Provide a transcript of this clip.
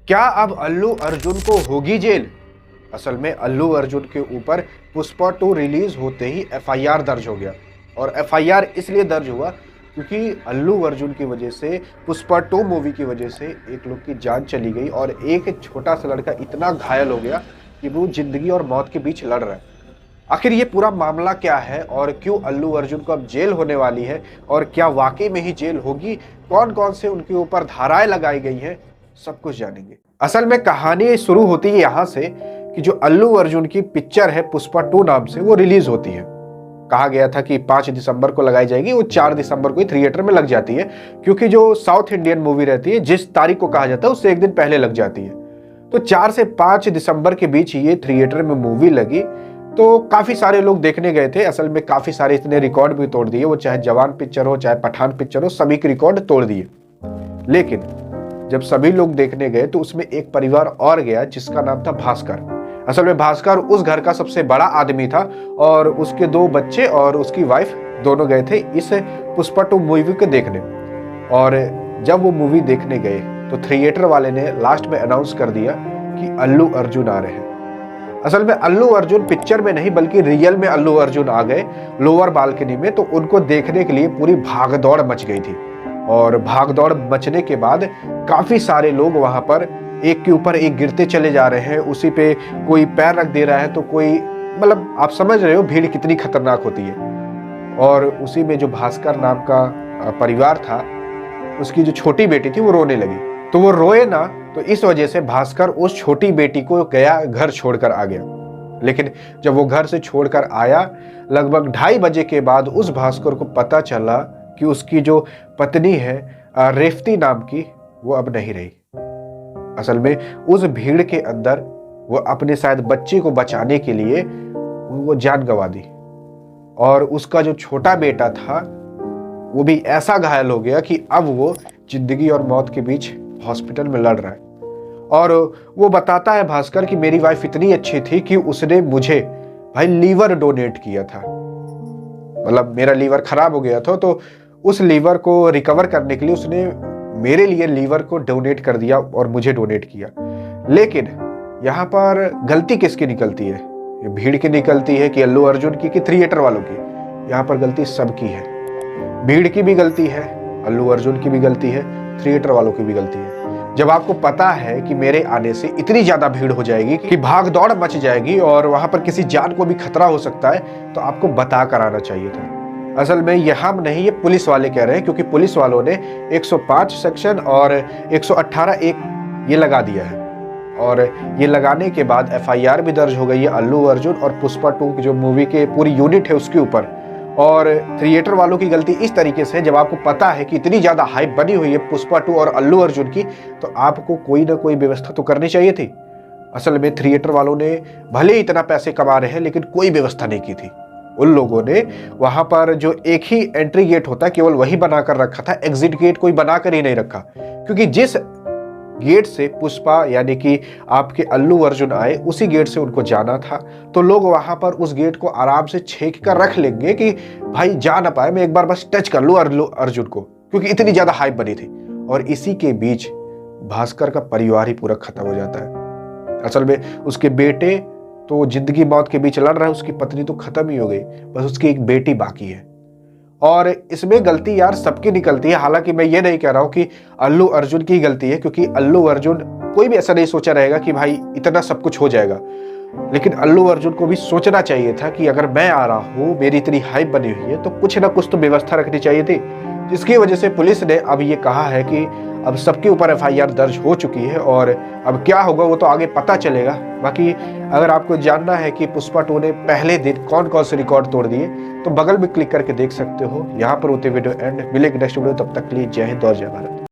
क्या अब अल्लू अर्जुन को होगी जेल? असल में अल्लू अर्जुन के ऊपर पुष्पा 2 रिलीज होते ही एफआईआर दर्ज हो गया। और एफआईआर इसलिए दर्ज हुआ क्योंकि अल्लू अर्जुन की वजह से, पुष्पा 2 मूवी की वजह से एक लोग की जान चली गई और एक छोटा सा लड़का इतना घायल हो गया कि वो जिंदगी और मौत के बीच लड़ रहा है। आखिर ये पूरा मामला क्या है और क्यों अल्लू अर्जुन को अब जेल होने वाली है और क्या वाकई में ही जेल होगी, कौन कौन से उनके ऊपर धाराएं लगाई गई हैं, सब कुछ जानेंगे। असल में कहानी शुरू होती है यहाँ से कि जो अल्लू अर्जुन की पिक्चर है पुष्पा 2 नाम से, वो रिलीज होती है। कहा गया था कि 5 दिसंबर को लगाई जाएगी, वो 4 दिसंबर को ही थिएटर में लग जाती है क्योंकि जो साउथ इंडियन मूवी रहती है जिस तारीख को कहा जाता है उससे एक दिन पहले लग जाती है। तो 4 से 5 दिसंबर के बीच ये थिएटर में मूवी लगी तो काफी सारे लोग देखने गए थे। असल में काफी सारे इसने रिकॉर्ड भी तोड़ दिए, वो चाहे जवान पिक्चर हो चाहे पठान पिक्चर हो, सभी के रिकॉर्ड तोड़ दिए। लेकिन जब सभी लोग देखने गए तो उसमें एक परिवार और गया जिसका नाम था भास्कर। असल में भास्कर उस घर का सबसे बड़ा आदमी था और उसके 2 बच्चे और उसकी वाइफ दोनों गए थे इस पुष्पा 2 मूवी को देखने। और जब वो मूवी देखने गए तो थिएटर वाले ने लास्ट में अनाउंस कर दिया कि अल्लू अर्जुन आ रहे हैं। असल में अल्लू अर्जुन पिक्चर में नहीं बल्कि रियल में अल्लू अर्जुन आ गए लोअर बालकनी में। तो उनको देखने के लिए पूरी भागदौड़ मच गई थी और भागदौड़ मचने के बाद काफी सारे लोग वहां पर एक के ऊपर एक गिरते चले जा रहे हैं। उसी पे कोई पैर रख दे रहा है तो कोई, मतलब आप समझ रहे हो भीड़ कितनी खतरनाक होती है। और उसी में जो भास्कर नाम का परिवार था, उसकी जो छोटी बेटी थी वो रोने लगी। तो वो रोए ना, तो इस वजह से भास्कर उस छोटी बेटी को गया घर छोड़कर आ गया। लेकिन जब वो घर से छोड़कर आया लगभग 2:30 बजे के बाद उस भास्कर को पता चला कि उसकी जो पत्नी है रेवती नाम की, वो अब नहीं रही। असल में उस भीड़ के अंदर वो अपने शायद बच्चे को बचाने के लिए वो जान गंवा दी। और उसका जो छोटा बेटा था वो भी ऐसा घायल हो गया कि अब वो जिंदगी और मौत के बीच हॉस्पिटल में लड़ रहा है। और वो बताता है भास्कर कि मेरी वाइफ इतनी अच्छी थी कि उसने मुझे भाई लीवर डोनेट किया था। मतलब मेरा लीवर खराब हो गया था तो उस लीवर को रिकवर करने के लिए उसने मेरे लिए लीवर को डोनेट कर दिया और मुझे डोनेट किया। लेकिन यहाँ पर गलती किसकी निकलती है? ये भीड़ की निकलती है कि अल्लू अर्जुन की कि थिएटर वालों की? यहाँ पर गलती सबकी है। भीड़ की भी गलती है, अल्लू अर्जुन की भी गलती है, थिएटर वालों की भी गलती है। जब आपको पता है कि मेरे आने से इतनी ज्यादा भीड़ हो जाएगी कि भाग दौड़ मच जाएगी और वहां पर किसी जान को भी खतरा हो सकता है, तो आपको बता कर आना चाहिए था। असल में ये हम नहीं, ये पुलिस वाले कह रहे हैं क्योंकि पुलिस वालों ने 105 सेक्शन और 118 एक ये लगा दिया है। और ये लगाने के बाद एफआईआर भी दर्ज हो गई है अल्लू अर्जुन और पुष्पा 2 की जो मूवी के पूरी यूनिट है उसके ऊपर। और थिएटर वालों की गलती इस तरीके से, जब आपको पता है कि इतनी ज्यादा हाइप बनी हुई है पुष्पा 2 और अल्लू अर्जुन की, तो आपको कोई ना कोई व्यवस्था तो करनी चाहिए थी। असल में थिएटर वालों ने भले ही इतना पैसे कमा रहे हैं लेकिन कोई व्यवस्था नहीं की थी। उन लोगों ने वहां पर जो एक ही एंट्री गेट होता है केवल वही बनाकर रखा था, एग्जिट गेट कोई बनाकर ही नहीं रखा। क्योंकि जिस गेट से पुष्पा यानी कि आपके अल्लू अर्जुन आए उसी गेट से उनको जाना था। तो लोग वहां पर उस गेट को आराम से छेक कर रख लेंगे कि भाई जा ना पाए, मैं एक बार बस टच कर लूं अल्लू अर्जुन को, क्योंकि इतनी ज्यादा हाइप बनी थी। और इसी के बीच भास्कर का परिवार ही पूरा खत्म हो जाता है। असल में उसके बेटे तो जिंदगी मौत के बीच लड़ रहा है, उसकी पत्नी तो खत्म ही हो गई, बस उसकी एक बेटी बाकी है। और इसमें गलती यार सबकी निकलती है। हालांकि मैं ये नहीं कह रहा हूं कि अल्लू अर्जुन की गलती है, क्योंकि अल्लू अर्जुन कोई भी ऐसा नहीं सोचा रहेगा कि भाई इतना सब कुछ हो जाएगा। लेकिन अल्लू अर्जुन को भी सोचना चाहिए था कि अगर मैं आ रहा हूं, मेरी इतनी हाइप बनी हुई है, तो कुछ ना कुछ तो व्यवस्था रखनी चाहिए थी। जिसकी वजह से पुलिस ने अब ये कहा है कि अब सबके ऊपर एफआईआर दर्ज हो चुकी है और अब क्या होगा वो तो आगे पता चलेगा। बाकी अगर आपको जानना है कि पुष्पा 2 ने पहले दिन कौन कौन से रिकॉर्ड तोड़ दिए, तो बगल में क्लिक करके देख सकते हो। यहाँ पर होते वीडियो एंड। मिलेंगे नेक्स्ट वीडियो, तब तक के लिए जय हिंद और जय भारत।